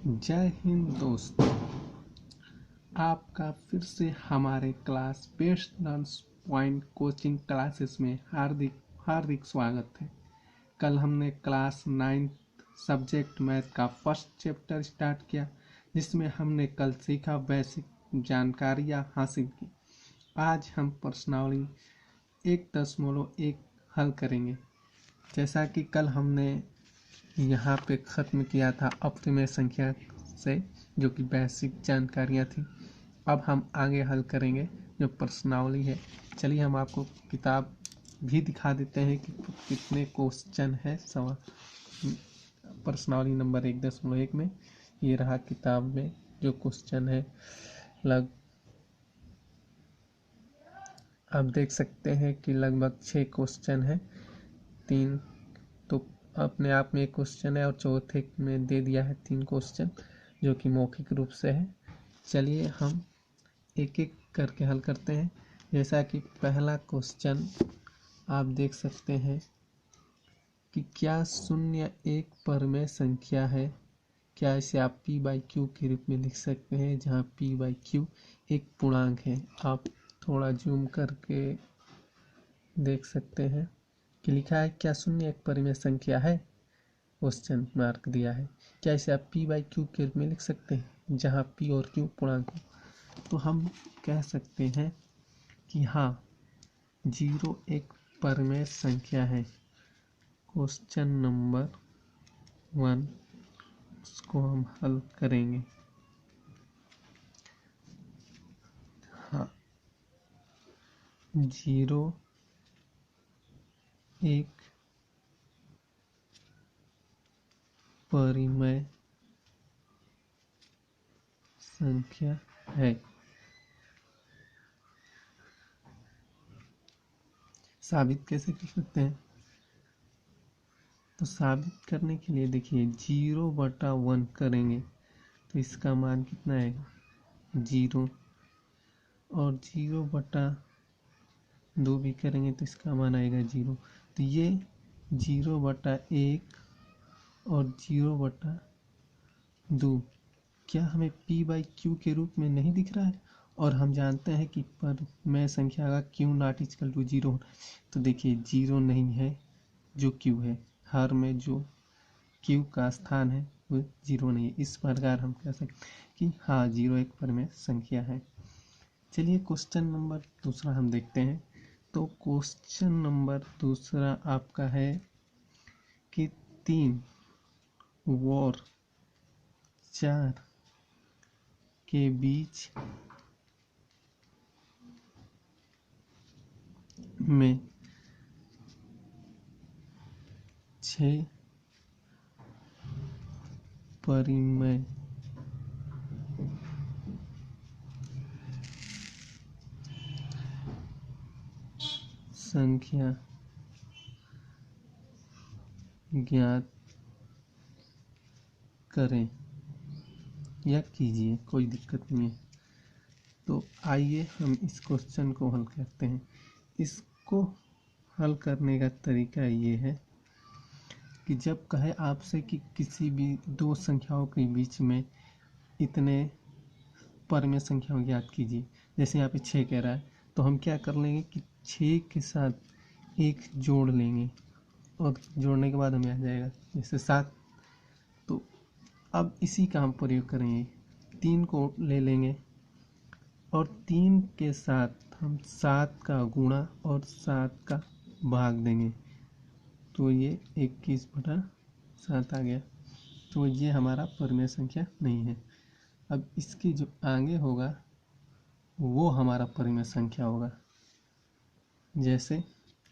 जय हिंद दोस्तों, आपका फिर से हमारे class best learns point coaching classes में हार्दिक हार्दिक स्वागत है। कल हमने क्लास 9th सब्जेक्ट मैथ का फर्स्ट चैप्टर स्टार्ट किया, जिसमें हमने कल सीखा बेसिक जानकारियाँ हासिल की। आज हम प्रश्नावली 1.1 हल करेंगे। जैसा कि कल हमने यहाँ पे ख़त्म किया था अप्रमेय संख्या से, जो कि बेसिक जानकारियाँ थी। अब हम आगे हल करेंगे जो प्रश्नावली है। चलिए हम आपको किताब भी दिखा देते हैं कि कितने क्वेश्चन है प्रश्नावली नंबर 1.1 में। ये रहा किताब में जो क्वेश्चन है। आप देख सकते हैं कि लगभग 6 क्वेश्चन है। 3 तो अपने आप में एक क्वेश्चन है और चौथे में दे दिया है 3 क्वेश्चन जो कि मौखिक रूप से है। चलिए हम एक एक करके हल करते हैं। जैसा कि पहला क्वेश्चन आप देख सकते हैं कि क्या शून्य एक परमेय संख्या है। क्या इसे आप p/q के रूप में लिख सकते हैं, जहाँ p/q एक पूर्णांक है। आप थोड़ा जूम करके देख सकते हैं कि लिखा है क्या शून्य एक परिमेय संख्या है, क्वेश्चन मार्क दिया है। क्या इसे आप p/q के रूप में लिख सकते हैं, जहाँ p और q पूर्णांक हो। तो हम कह सकते हैं कि हाँ, 0 एक परिमेय संख्या है। क्वेश्चन नंबर 1 उसको हम हल करेंगे। हाँ, 0 एक परिमेय संख्या है। साबित कैसे कर सकते हैं? तो साबित करने के लिए देखिए 0/1 करेंगे तो इसका मान कितना आएगा 0, और 0/2 भी करेंगे तो इसका मान आएगा 0। तो ये 0/1 और 0/2 क्या हमें p/q के रूप में नहीं दिख रहा है? और हम जानते हैं कि परिमेय संख्या का q नॉट इक्वल टू 0 होना। तो देखिए 0 नहीं है जो q है, हर में जो q का स्थान है वो 0 नहीं है। इस प्रकार हम कह सकते हैं कि हाँ, 0 एक परिमेय संख्या है। चलिए क्वेश्चन नंबर दूसरा हम देखते हैं। तो क्वेश्चन नंबर दूसरा आपका है कि 3 और 4 के बीच में 6 परिमेय संख्या ज्ञात करें या कीजिए, कोई दिक्कत नहीं है। तो आइए हम इस क्वेश्चन को हल करते हैं। इसको हल करने का तरीका ये है कि जब कहे आपसे कि किसी भी दो संख्याओं के बीच में इतने परिमेय संख्याओं ज्ञात कीजिए, जैसे यहाँ पे 6 कह रहा है, तो हम क्या कर लेंगे कि 6 के साथ एक जोड़ लेंगे और जोड़ने के बाद हमें आ जाएगा जैसे 7। तो अब इसी का हम प्रयोग करेंगे, 3 को ले लेंगे और 3 के साथ हम 7 का गुणा और 7 का भाग देंगे, तो ये 21/7 आ गया। तो ये हमारा परिमेय संख्या नहीं है। अब इसकी जो आगे होगा वो हमारा परिमेय संख्या होगा। जैसे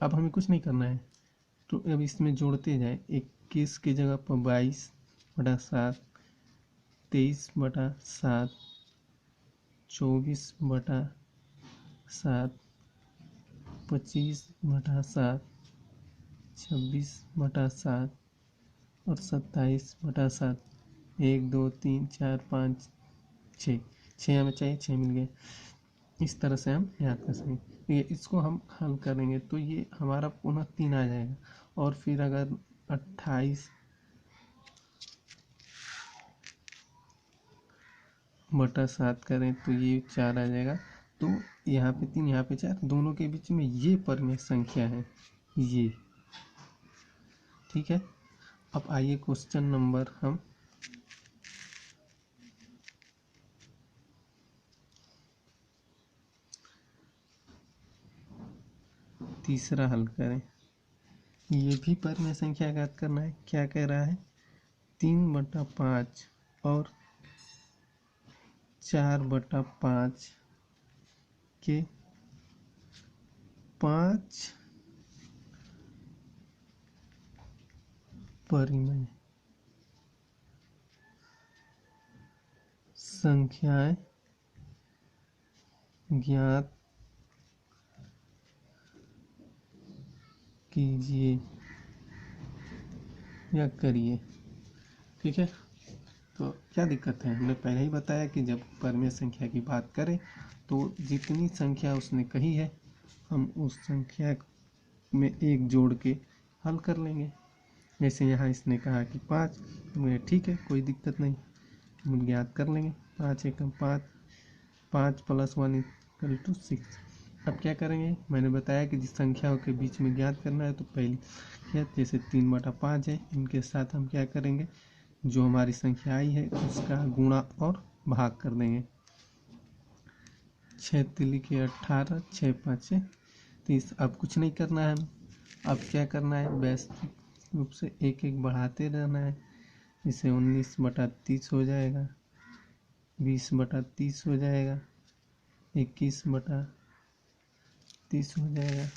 अब हमें कुछ नहीं करना है, तो अब इसमें जोड़ते जाए। 21 की जगह पर 22/7, 23/7, 24/7, 25/7, 26/7 और 27/7। 1 2 3 4 5 6 हमें चाहिए, 6 मिल गए। इस तरह से हम याद कर सकेंगे। ये इसको हम हल करेंगे तो ये हमारा पुनः 3 आ जाएगा। और फिर अगर 28 बटा 7 करें तो ये 4 आ जाएगा। तो यहाँ पे 3 यहाँ पे 4, दोनों के बीच में ये परिमेय संख्या है ये। ठीक है, अब आइए क्वेश्चन नंबर हम तीसरा हल करें। ये भी परिमेय संख्या ज्ञात करना है। क्या कह रहा है, 3/5 और 4/5 के 5 परिमेय संख्याएं ज्ञात कीजिए या करिए। ठीक है, तो क्या दिक्कत है, हमने पहले ही बताया कि जब परिमेय संख्या की बात करें तो जितनी संख्या उसने कही है हम उस संख्या में एक जोड़ के हल कर लेंगे। जैसे यहाँ इसने कहा कि 5, तो ठीक है, कोई दिक्कत नहीं, हम ज्ञात कर लेंगे। 5 एकम 5, 5 + 1 = 6। अब क्या करेंगे, मैंने बताया कि जिस संख्याओं के बीच में ज्ञात करना है तो पहली क्या, जैसे 3/5 है, इनके साथ हम क्या करेंगे, जो हमारी संख्या आई है उसका गुणा और भाग कर देंगे। 6 तिली के 18, 6 5 30। अब कुछ नहीं करना है, अब क्या करना है, वैश्विक रूप से एक एक बढ़ाते रहना है। इसे 19/30 हो जाएगा, 20/30 हो जाएगा, 21/30 हो जाएगा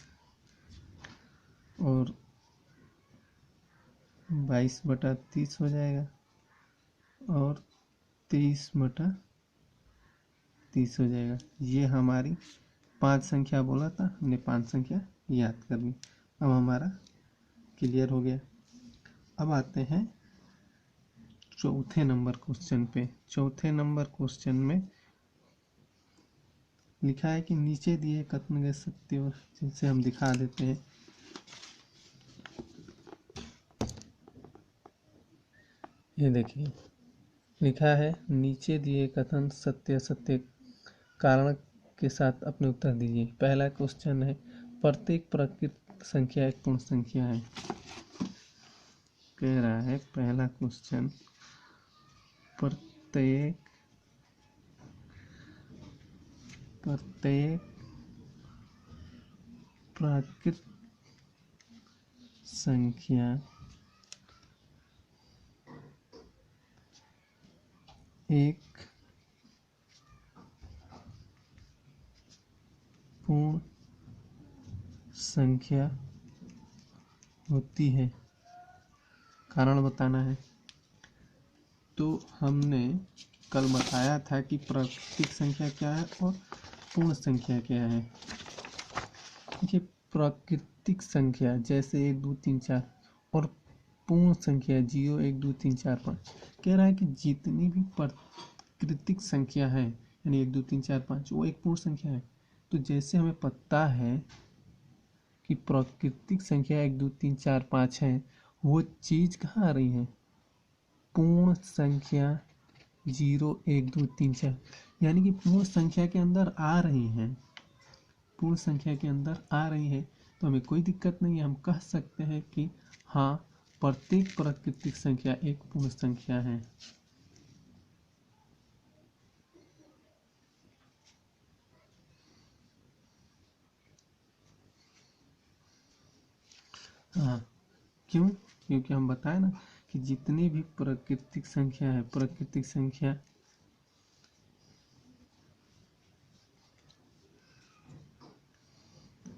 और 22/30 हो जाएगा और 23/30 हो जाएगा। ये हमारी 5 संख्या बोला था, हमने 5 संख्या याद कर ली। अब हमारा क्लियर हो गया। अब आते हैं चौथे नंबर क्वेश्चन पे। चौथे नंबर क्वेश्चन में लिखा है कि नीचे दिए कथन के सत्य और जिनसे हम दिखा देते हैं। ये देखिए लिखा है, नीचे दिए कथन सत्य असत्य कारण के साथ अपने उत्तर दीजिए। पहला क्वेश्चन है, प्रत्येक प्राकृत संख्या एक पूर्ण संख्या है। कह रहा है पहला क्वेश्चन, प्रत्येक प्राकृत संख्या एक पूर्ण संख्या होती है। कारण बताना है। तो हमने कल बताया था कि प्राकृतिक संख्या क्या है और पूर्ण संख्या क्या है। देखिए, प्राकृतिक संख्या जैसे 1 2 3 4 और पूर्ण संख्या 0 1 2 3 4 5। कह रहा है कि जितनी भी प्राकृतिक संख्या है यानी 1 2 3 4 5 वो एक पूर्ण संख्या है। तो जैसे हमें पता है कि प्राकृतिक संख्या 1 2 3 4 5 है, वो चीज़ कहाँ आ रही है, पूर्ण संख्या 0 1 2 3 4, यानी कि पूर्ण संख्या के अंदर आ रही हैं, पूर्ण संख्या के अंदर आ रही है। तो हमें कोई दिक्कत नहीं है, हम कह सकते हैं कि हाँ, प्रत्येक प्राकृतिक संख्या एक पूर्ण संख्या है। हाँ, क्यों, क्योंकि हम बताए ना कि जितनी भी प्राकृतिक संख्या है, प्राकृतिक संख्या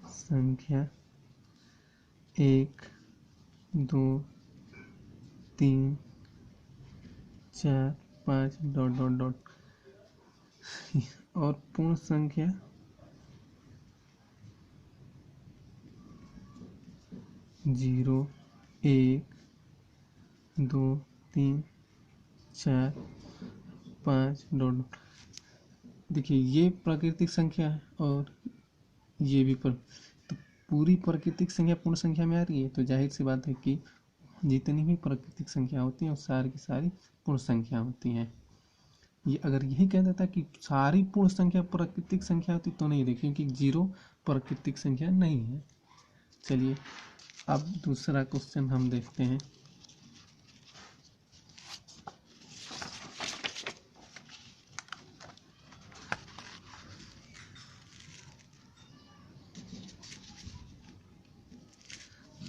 संख्या 1 2 3 4 5 ... और पूर्ण संख्या 0 1 2 3 4 5 ... देखिए ये प्राकृतिक संख्या है और ये भी तो पूरी प्राकृतिक संख्या पूर्ण संख्या में आ रही है। तो जाहिर सी बात है कि जितनी भी प्राकृतिक संख्या होती हैं वो सारी की सारी पूर्ण संख्या होती हैं। ये अगर यही कह देता कि सारी पूर्ण संख्या प्राकृतिक संख्या होती तो नहीं, देखिए क्योंकि 0 प्राकृतिक संख्या नहीं है। चलिए अब दूसरा क्वेश्चन हम देखते हैं।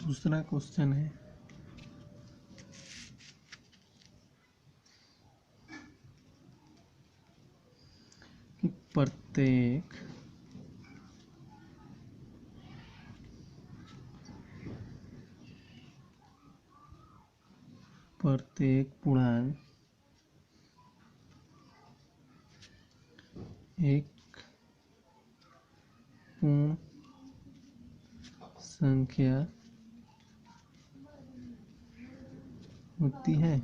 दूसरा क्वेश्चन है कि प्रत्येक पूर्णांक एक पूर्ण संख्या होती है।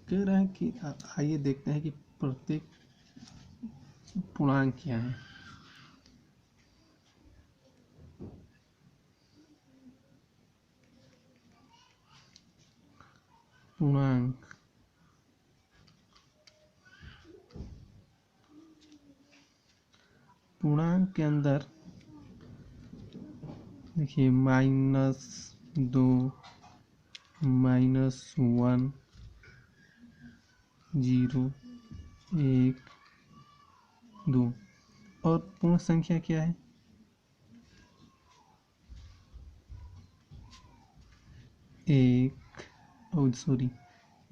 कह रहा है कि आइए देखते हैं कि प्रत्येक पूर्णांक क्या है। पूर्णांक के अंदर देखिए -2, -1, 0, 1, 2 और पूर्ण संख्या क्या है?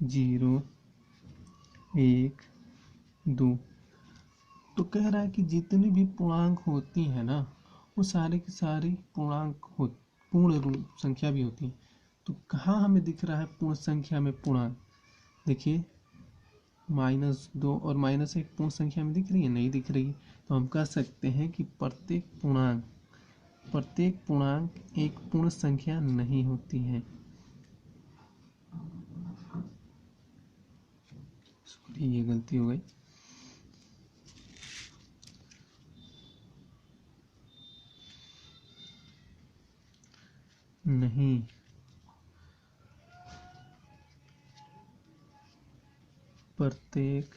0, 1, 2। तो कह रहा है कि जितनी भी पूर्णांक होती है ना, वो सारी की सारी पूर्ण संख्या भी होती है। तो कहाँ हमें दिख रहा है पूर्ण संख्या में पूर्णांक? देखिए -2 और -1 पूर्ण संख्या में दिख रही है? नहीं दिख रही है। तो हम कह सकते हैं कि प्रत्येक पूर्णांक एक पूर्ण संख्या नहीं होती है। सॉरी, ये गलती हो गई। नहीं, प्रत्येक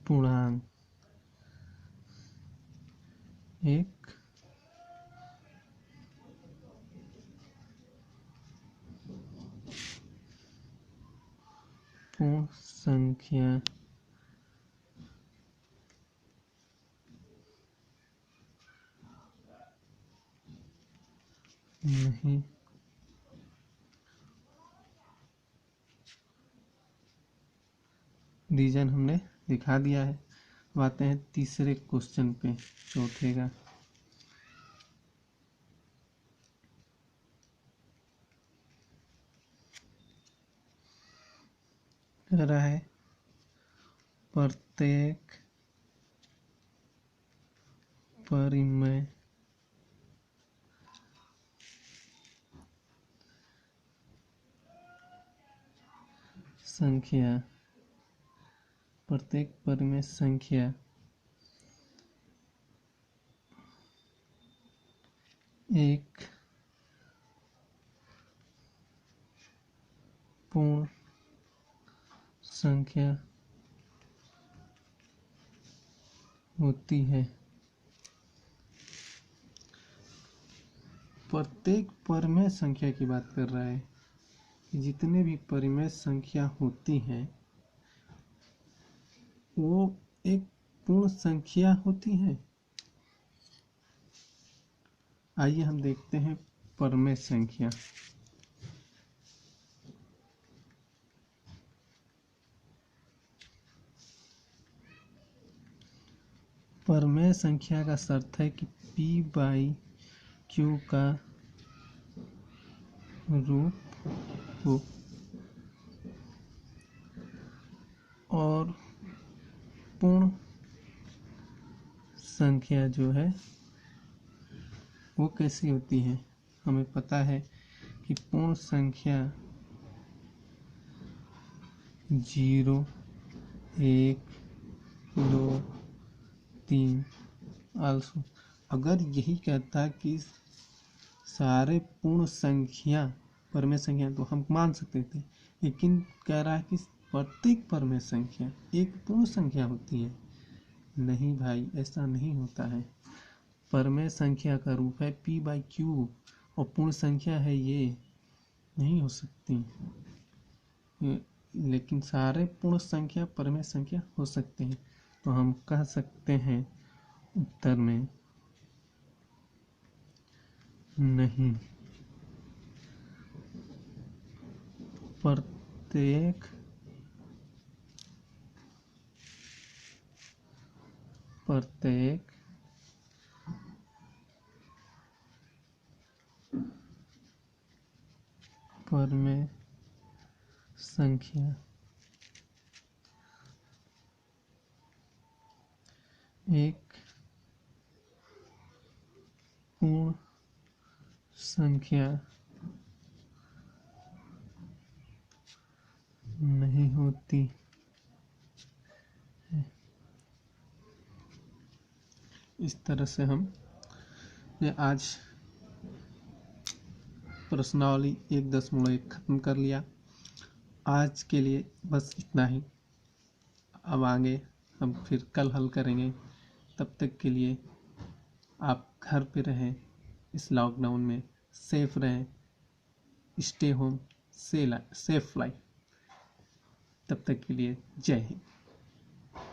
पूर्णांक एक पूर्ण संख्या नहीं रीजन हमने दिखा दिया है। अब आते हैं तीसरे क्वेश्चन पे, चौथे का। कह रहा है प्रत्येक परिमेय संख्या एक पूर्ण संख्या होती है। प्रत्येक परिमेय संख्या की बात कर रहा है कि जितने भी परिमेय संख्या होती हैं वो एक पूर्ण संख्या होती है। आइए हम देखते हैं परिमेय संख्या। परिमेय संख्या का अर्थ है कि P/Q का रूप हो और पूर्ण संख्या जो है वो कैसी होती है? हमें पता है कि पूर्ण संख्या 0, 1, 2, 3 आल्सो। अगर यही कहता कि सारे पूर्ण संख्या परमेय संख्या तो हम मान सकते थे, लेकिन कह रहा है कि प्रत्येक परमेय संख्या एक पूर्ण संख्या होती है। नहीं भाई, ऐसा नहीं होता है। परमेय संख्या का रूप है p/q और पूर्ण संख्या है ये, नहीं हो सकती। लेकिन सारे पूर्ण संख्या परमेय संख्या हो सकते हैं। तो हम कह सकते हैं उत्तर में नहीं, प्रत्येक परमेय संख्या एक पूर्ण संख्या नहीं होती है। इस तरह से हम ये आज प्रश्नावली 1.1 खत्म कर लिया। आज के लिए बस इतना ही। अब आगे हम फिर कल हल करेंगे। तब तक के लिए आप घर पे रहें, इस लॉकडाउन में सेफ रहें, स्टे होम, सेफ लाइफ। तब तक के लिए जय हिंद।